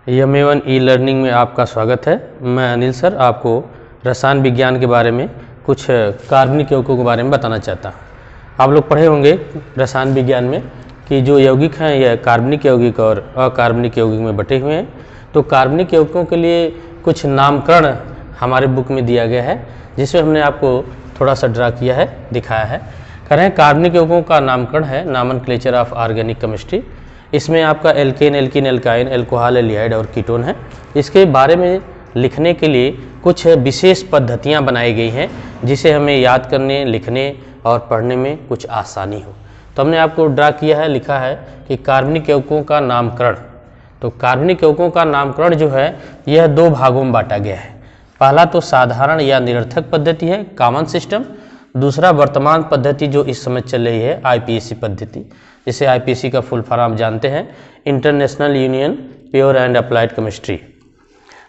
यम1 e learning में आपका स्वागत है। मैं अनिल सर आपको रसायन विज्ञान के बारे में कुछ कार्बनिक यौगिकों के बारे में बताना चाहता हूँ। आप लोग पढ़े होंगे रसायन विज्ञान में कि जो यौगिक हैं यह कार्बनिक यौगिक और अकार्बनिक यौगिक में बटे हुए हैं। तो कार्बनिक यौगिकों के लिए कुछ नामकरण हमारे बुक में दिया गया है, जिसमें हमने आपको थोड़ा सा ड्रा किया है, दिखाया है। कह रहे हैं कार्बनिक यौगिकों का नामकरण है नॉमेनक्लेचर ऑफ ऑर्गेनिक केमिस्ट्री। इसमें आपका alkane, alkene, alkyne, alcohol, aldehyde और कीटोन है। इसके बारे में लिखने के लिए कुछ विशेष पद्धतियां बनाई गई हैं, जिसे हमें याद करने, लिखने और पढ़ने में कुछ आसानी हो। तो हमने आपको ड्रा किया है, लिखा है कि कार्बनिक यौगिकों का नामकरण। तो कार्बनिक यौगिकों का नामकरण जो है यह दो भागों में बांटा गया है। पहला तो साधारण या निरर्थक पद्धति है, कॉमन सिस्टम। दूसरा वर्तमान पद्धति जो इस समय चल रही है, आईपीएसी पद्धति। जिसे आईपीएसी का फुल फॉर्म आप जानते हैं, international union pure and applied chemistry.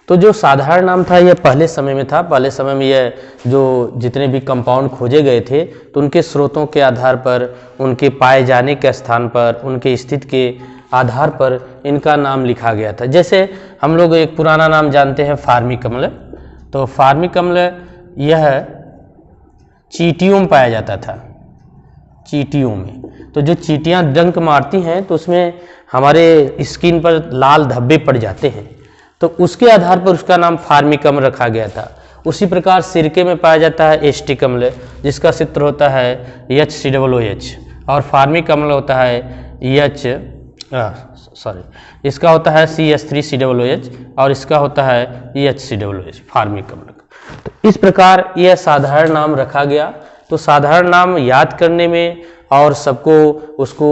तो जो साधारण नाम था यह पहले समय में था। पहले समय में यह जो जितने भी कंपाउंड खोजे गए थे तो उनके स्रोतों के आधार पर, उनके पाए जाने के स्थान पर, उनके स्थिति के आधार पर इनका नाम लिखा गया था। जैसे हम लोग एक पुराना नाम जानते हैं फार्मिक अम्ल। तो फार्मिक अम्ल यह चींटियों में पाया जाता था, चींटियों में। तो जो चींटियां डंक मारती हैं तो उसमें हमारे स्किन पर लाल धब्बे पड़ जाते हैं, तो उसके आधार पर उसका नाम फार्मिक अम्ल रखा गया था। उसी प्रकार सिरके में पाया जाता है एस्टिक अम्ल, जिसका सूत्र होता है HCOOH, और फार्मिक अम्ल होता है इसका होता है CH3COOH और इसका होता है HCOOH, फार्मिक अम्ल। तो इस प्रकार यह साधारण नाम रखा गया। तो साधारण नाम याद करने में और सबको उसको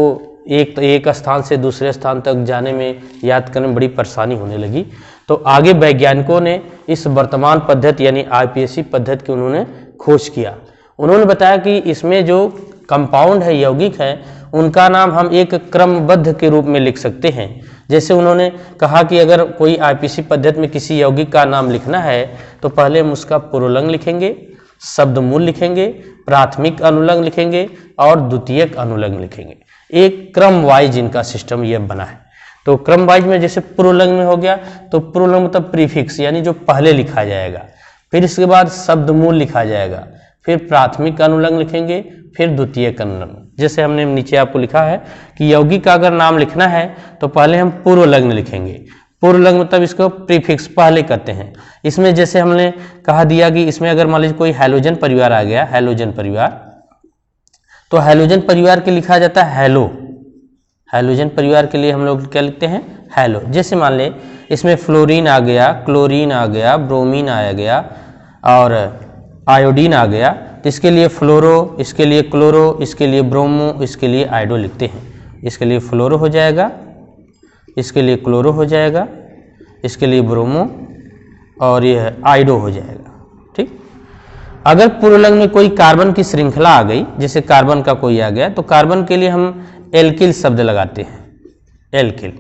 एक स्थान से दूसरे स्थान तक जाने में, याद करने में बड़ी परेशानी होने लगी। तो आगे वैज्ञानिकों ने इस वर्तमान पद्धति यानी आईपीएसी पद्धति की उन्होंने खोज किया। उन्होंने बताया कि इसमें जो कंपाउंड है, यौगिक है, उनका नाम हम एक क्रमबद्ध के रूप में लिख सकते हैं। जैसे उन्होंने कहा कि अगर कोई आईपीएसी पद्धति में किसी यौगिक का नाम लिखना है तो पहले हम उसका पुरोलंग लिखेंगे, शब्दमूल लिखेंगे, प्राथमिक अनुलंग लिखेंगे और द्वितीयक अनुलंग लिखेंगे। एक क्रम वाइज इनका सिस्टम यह बना है। तो क्रम वाइज में जैसे पुरोलंग में हो गया तो पुरोलंग मतलब प्रीफिक्स यानी जो पहले लिखा जाएगा, फिर इसके बाद शब्दमूल लिखा जाएगा, फिर प्राथमिक अनुलंग लिखेंगे, फिर द्वितीयक अनुलंग। जैसे हमने नीचे आपको लिखा है कि यौगिक का अगर नाम लिखना है तो पहले हम पूर्वलग्न लिखेंगे। पूर्वलग्न मतलब इसको प्रीफिक्स पहले करते हैं। इसमें जैसे हमने कहा दिया कि इसमें अगर मान लीजिए कोई हैलोजन परिवार आ गया, हैलोजन परिवार, तो हैलोजन परिवार के लिखा जाता है हैलो। हैलोजन परिवार के लिए हम लोग क्या लिखते हैं, हैलो। जैसे मान ले इसमें फ्लोरीन आ गया, क्लोरीन आ गया, ब्रोमीन आ गया और आयोडीन आ गया, तो इसके लिए फ्लोरो, इसके लिए क्लोरो, इसके लिए ब्रोमो, इसके लिए आयोडो लिखते हैं। इसके लिए फ्लोरो हो जाएगा, इसके लिए क्लोरो हो जाएगा, इसके लिए ब्रोमो और यह आयोडो हो जाएगा। ठीक। अगर पूर्वलंग में कोई कार्बन की श्रृंखला आ गई, जैसे कार्बन का कोई आ गया, तो कार्बन के लिए हम एल्किल शब्द लगाते हैं, एल्किल।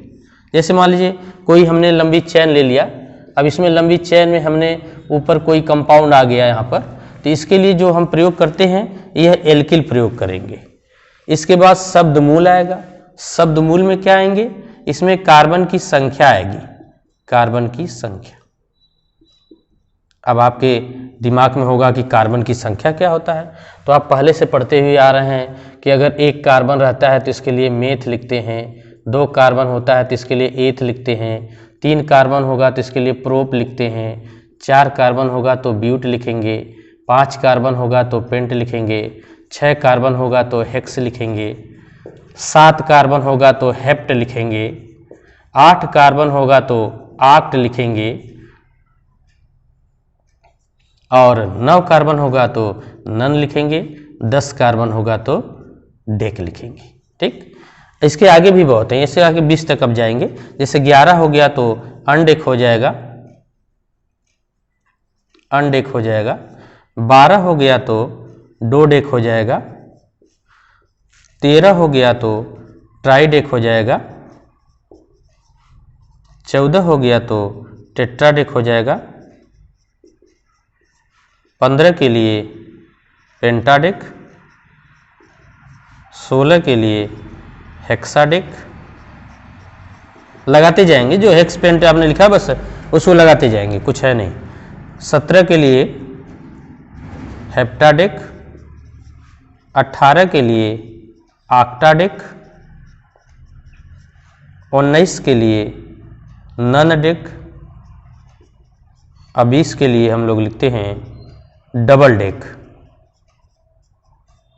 जैसे मान लीजिए कोई हमने लंबी चेन ले लिया, अब इसमें लंबी चेन में हमने ऊपर कोई कंपाउंड आ गया यहाँ पर, तो इसके लिए जो हम प्रयोग करते हैं यह एल्किल प्रयोग करेंगे। इसके बाद शब्दमूल आएगा। शब्दमूल में क्या आएंगे, इसमें कार्बन की संख्या आएगी, कार्बन की संख्या। अब आपके दिमाग में होगा कि कार्बन की संख्या क्या होता है, तो आप पहले से पढ़ते हुए आ रहे हैं कि अगर एक कार्बन रहता है तो इसके लिए मेथ लिखते हैं, 2 कार्बन होता है तो इसके लिए एथ लिखते हैं, 3 कार्बन होगा तो इसके लिए प्रोप लिखते हैं, 4 कार्बन होगा तो ब्यूट लिखेंगे, 5 कार्बन होगा तो पेंट लिखेंगे, 6 कार्बन होगा तो हेक्स लिखेंगे, 7 कार्बन होगा तो हेप्ट लिखेंगे, 8 कार्बन होगा तो आक्ट लिखेंगे और 9 कार्बन होगा तो नन लिखेंगे, 10 कार्बन होगा तो डेक लिखेंगे। ठीक। इसके आगे भी बहुत हैं, इससे आगे 20 तक अब जाएंगे। जैसे 11 हो गया तो अनडेक हो जाएगा, अनडेक हो जाएगा। 12 हो गया तो डोडेक हो जाएगा। 13 हो गया तो ट्राइडेक हो जाएगा। 14 हो गया तो टेट्राडेक हो जाएगा। 15 के लिए पेंटाडेक, 16 के लिए हेक्साडेक, लगाते जाएंगे, जो हेक्स पेंट आपने लिखा बस उसको लगाते जाएंगे, कुछ है नहीं। 17 के लिए हेप्टाडेक, 18 के लिए ऑक्टाडेक, 19 के लिए नॉनडेक, अब 20 के लिए हम लोग लिखते हैं डबल डेक।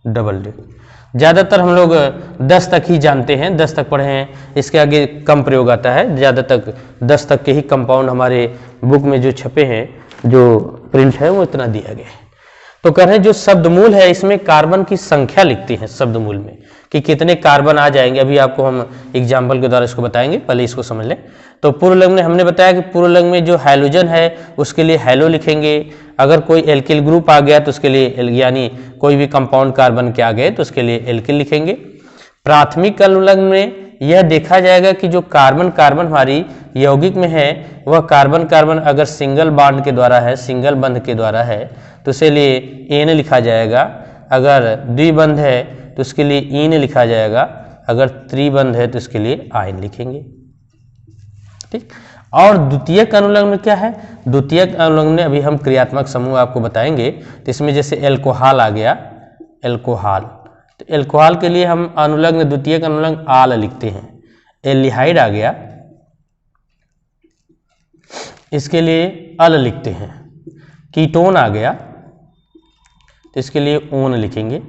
डबल डेक ज़्यादातर हम लोग 10 तक ही जानते हैं, 10 तक पढ़े हैं, इसके आगे कम प्रयोग आता है। ज़्यादा तक 10 तक के ही कंपाउंड हमारे बुक में जो छपे हैं, जो प्रिंट है वो इतना दिया गया है। तो कह रहे हैं जो शब्दमूल है इसमें कार्बन की संख्या लिखती है शब्दमूल में कि कितने कार्बन आ जाएंगे। अभी आपको हम एग्जाम्पल के द्वारा इसको बताएंगे, पहले इसको समझ लें। तो पूर्वलिंग में हमने बताया कि पूर्वलिंग में जो हाइड्रोजन है उसके लिए हैलो लिखेंगे। अगर कोई एल्किल ग्रुप आ गया तो उसके लिए यानी कोई भी कंपाउंड कार्बन के आ गए तो उसके लिए एल्किल लिखेंगे। प्राथमिक अनुलग्न में यह देखा जाएगा कि जो कार्बन कार्बन हमारी यौगिक में है वह कार्बन कार्बन अगर सिंगल बॉन्ड के द्वारा है, सिंगल बंध के द्वारा है तो उसके लिए एन लिखा जाएगा। अगर द्विबंध है तो उसके लिए ईन लिखा जाएगा। अगर त्रिबंध है तो इसके लिए आयन लिखेंगे। ठीक। और द्वितीयक अनुलग्न में क्या है? द्वितीयक अनुलग्न में अभी हम क्रियात्मक समूह आपको बताएंगे। तो इसमें जैसे एल्कोहल आ गया, एल्कोहल, तो एल्कोहल के लिए हम अनुलग्न द्वितीयक अनुलग्न आल लिखते हैं। एल्डिहाइड आ गया, इसके लिए अल लिखते हैं। कीटोन आ गया तो इसके लिए ओन लिखेंगे।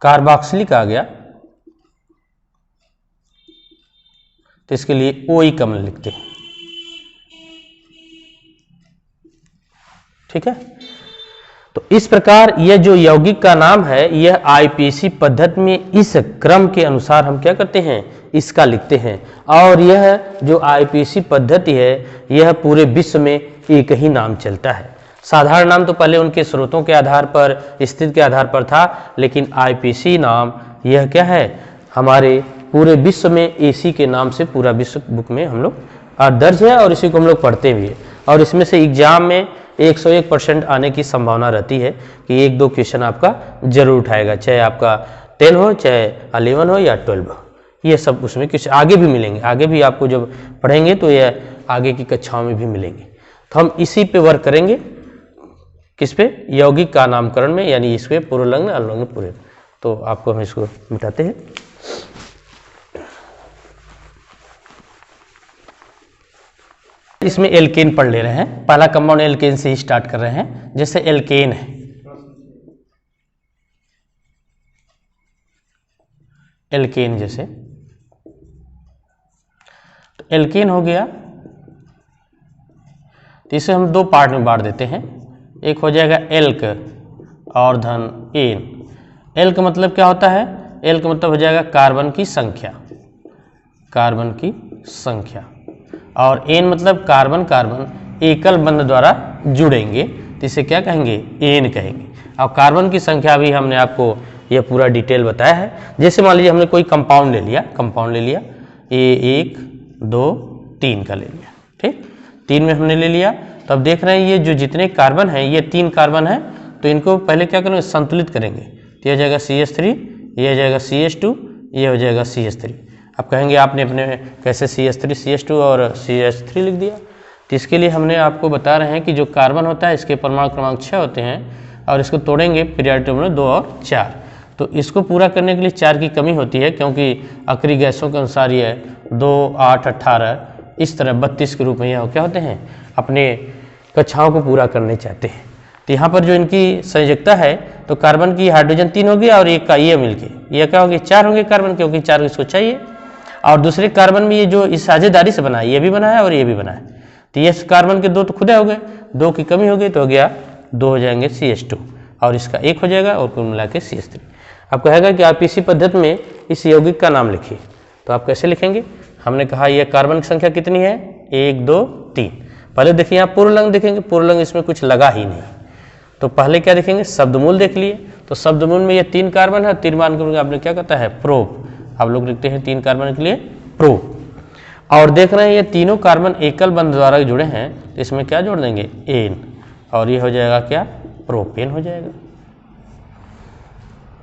कार्बोक्सिलिक आ गया तो इसके लिए ओई कमल लिखते हैं। ठीक है। तो इस प्रकार यह जो यौगिक का नाम है यह आईपीसी पद्धति में इस क्रम के अनुसार हम क्या करते हैं, इसका लिखते हैं। और यह जो आईपीसी पद्धति है यह पूरे विश्व में एक ही नाम चलता है। साधारण नाम तो पहले उनके स्रोतों के आधार पर, स्थिति के आधार पर था, लेकिन आईपीसी नाम यह क्या है, हमारे पूरे विश्व में एसी के नाम से पूरा विश्व बुक में हम लोग दर्ज है और इसी को हम लोग पढ़ते भी है। और इसमें से एग्जाम में 101% आने की संभावना रहती है कि 1-2 क्वेश्चन आपका जरूर उठाएगा, चाहे आपका 10 हो, चाहे 11 हो या 12 हो। ये सब उसमें कुछ आगे भी मिलेंगे, आगे भी आपको जब पढ़ेंगे तो यह आगे की कक्षाओं में भी मिलेंगे। तो हम इसी पे वर्क करेंगे, किस पे, यौगिक का नामकरण में, यानी इस पे पूर्वलिंग अनुलग्न पूरे। तो आपको हम इसको मिटाते हैं। इसमें एल्केन पढ़ ले रहे हैं। पहला कंपाउंड एल्केन से ही स्टार्ट कर रहे हैं। जैसे एल्केन है, एल्केन जैसे, तो एल्केन हो गया तो इसे हम 2 पार्ट में बांट देते हैं। एक हो जाएगा एल्क और धन एन। एल्क मतलब क्या होता है, एल्क मतलब हो जाएगा कार्बन की संख्या, कार्बन की संख्या। और एन मतलब कार्बन कार्बन एकल बंध द्वारा जुड़ेंगे तो इसे क्या कहेंगे, एन कहेंगे। अब कार्बन की संख्या भी हमने आपको यह पूरा डिटेल बताया है। जैसे मान लीजिए हमने कोई कंपाउंड ले लिया, A1 2 3 का ले लिया। ठीक, 3 में हमने ले लिया। तो अब देख रहे हैं ये जो जितने कार्बन हैं ये 3 कार्बन है, तो इनको पहले क्या करेंगे, संतुलित करेंगे। तो यह हो जाएगा CH3, यह हो जाएगा CH2, यह हो जाएगा CH3। अब कहेंगे आपने अपने कैसे CH3 CH2 और CH3 लिख दिया। तो इसके लिए हमने आपको बता रहे हैं कि जो कार्बन होता है इसके परमाणु क्रमांक 6 होते हैं और इसको तोड़ेंगे पीरियोडिक टेबल में 2 और 4। तो इसको पूरा करने के लिए 4 की कमी होती है, क्योंकि अक्रिय गैसों के अनुसार ये 2 8 18 इस तरह 32 के रूप में यह क्या होते हैं, अपने कक्षाओं को पूरा करने चाहते हैं। तो यहाँ पर जो इनकी संयोजकता है, तो कार्बन की हाइड्रोजन 3 हो गया और एक का ये मिलके यह क्या होगी, 4 होंगे कार्बन, क्योंकि 4 इसको चाहिए। और दूसरे कार्बन में ये जो इस साझेदारी से बना है, ये भी बना है और ये भी बना है। तो ये कार्बन के 2 तो खुदे हो गए, 2 की कमी हो गई तो हो गया 2 हो जाएंगे CH2 और इसका 1 हो जाएगा और कुल मिला के CH3। अब कहेगा कि आप इसी पद्धति में इस यौगिक का नाम लिखिए। तो आप कैसे लिखेंगे, हमने कहा यह कार्बन की संख्या कितनी है, 1 2 3। पहले देखिए यहाँ पूर्वलिंग देखेंगे, पूर्वलिंग इसमें कुछ लगा ही नहीं। तो पहले क्या देखेंगे, शब्दमूल देख लिए। तो शब्दमूल में ये 3 कार्बन है, 3 मान के आपने क्या कहता है, प्रोप। आप लोग लिखते हैं 3 कार्बन के लिए प्रोप। और देख रहे हैं ये तीनों कार्बन एकल बंध द्वारा जुड़े हैं, तो इसमें क्या जोड़ देंगे, एन, और ये हो जाएगा क्या, प्रोपेन हो जाएगा।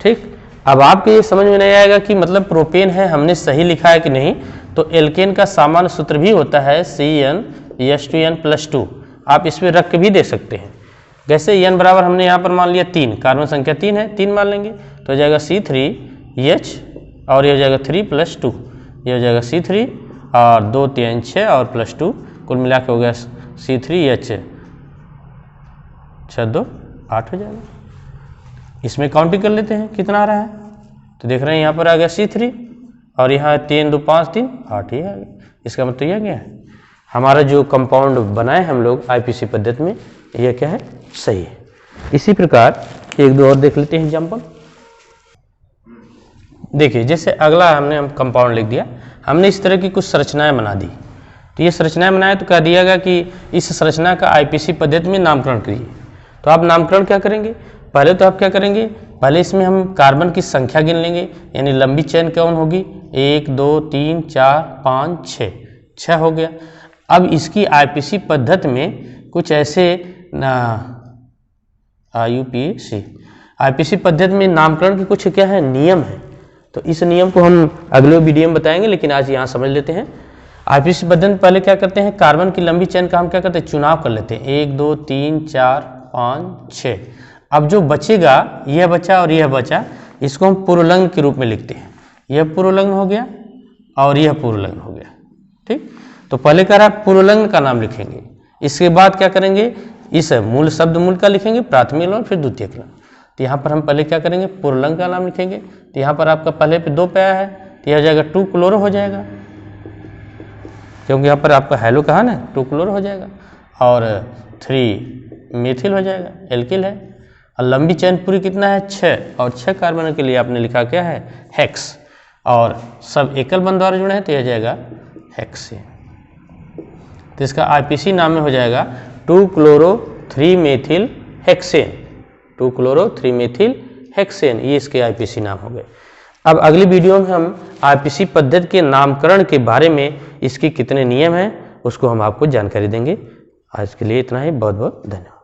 ठीक, अब आपको ये समझ में नहीं आएगा कि मतलब प्रोपेन है हमने सही लिखा है कि नहीं। तो एल्केन का सामान्य सूत्र भी होता है CnH2n+2। आप इसमें रख के भी दे सकते हैं। जैसे n बराबर हमने यहाँ पर मान लिया 3, कार्बन संख्या 3 है, 3 मान लेंगे तो हो जाएगा C3H और ये हो जाएगा 3+2, ये हो जाएगा C3 और 2 3 6 और +2, कुल मिला के हो गया C3H 6 2 8 हो जाएगा। इसमें काउंटिंग कर लेते हैं कितना आ रहा है, तो देख रहे हैं यहाँ पर आ गया C3 और यहाँ 3 2 5 3 8 ही आ गया। इसका मतलब यह क्या है, हमारा जो कंपाउंड बनाए हम लोग आईपीसी पद्धति में, यह क्या है, सही है। इसी प्रकार एक दो और देख लेते हैं एग्जाम्पल। देखिए जैसे अगला हम कंपाउंड लिख दिया, हमने इस तरह की कुछ संरचनाएं बना दी। तो ये संरचनाएं बनाए तो कह दिया गया कि इस संरचना का आईपीसी पद्धति में नामकरण करिए। तो आप नामकरण क्या करेंगे, पहले तो आप क्या करेंगे, पहले इसमें हम कार्बन की संख्या गिन लेंगे, यानी लंबी चेन कौन होगी, 1 2 3 4 5 6, 6 हो गया। अब इसकी आईपीसी पद्धति में कुछ ऐसे आईपीसी पद्धति में नामकरण के कुछ क्या है, नियम है। तो इस नियम को हम अगले वीडियो में बताएंगे, लेकिन आज यहाँ समझ लेते हैं। आईपीसी पद्धति में पहले क्या करते हैं, कार्बन की लंबी चेन का हम क्या करते हैं, चुनाव कर लेते हैं, 1 2 3 4 5 6। अब जो बचेगा, यह बचा और यह बचा, इसको हम पूर्वलग्न के रूप में लिखते हैं। यह पूर्वलग्न हो गया और यह पूर्वलग्न हो गया, ठीक। तो पहले कह रहा है पूर्वलग्न का नाम लिखेंगे, इसके बाद क्या करेंगे, इस मूल शब्द मूल का लिखेंगे, प्राथमिक लग्न फिर द्वितीयक लग्न। तो यहाँ पर हम पहले क्या करेंगे, पूर्वलग्न का नाम लिखेंगे। तो यहाँ पर आपका पहले पे 2 पे आया है, तो यह हो जाएगा 2 क्लोरो हो जाएगा, क्योंकि यहाँ पर आपका हैलो कहा ना, 2 क्लोरो हो जाएगा, और 3 मेथिल हो जाएगा, एल्किल है। और लंबी चेन पूरी कितना है, 6, और 6 कार्बन के लिए आपने लिखा क्या है, हेक्स, और सब एकल बंध द्वारा जुड़े हैं तो यह जाएगा हेक्सेन। तो इसका आईपीसी नाम में हो जाएगा 2 chloro 3 methyl hexane, 2 chloro 3 methyl hexane, ये इसके आईपीसी नाम हो गए। अब अगली वीडियो में हम आईपीसी पद्धति के नामकरण के बारे में, इसके कितने नियम हैं उसको हम आपको जानकारी देंगे। आज के लिए इतना ही, बहुत बहुत धन्यवाद।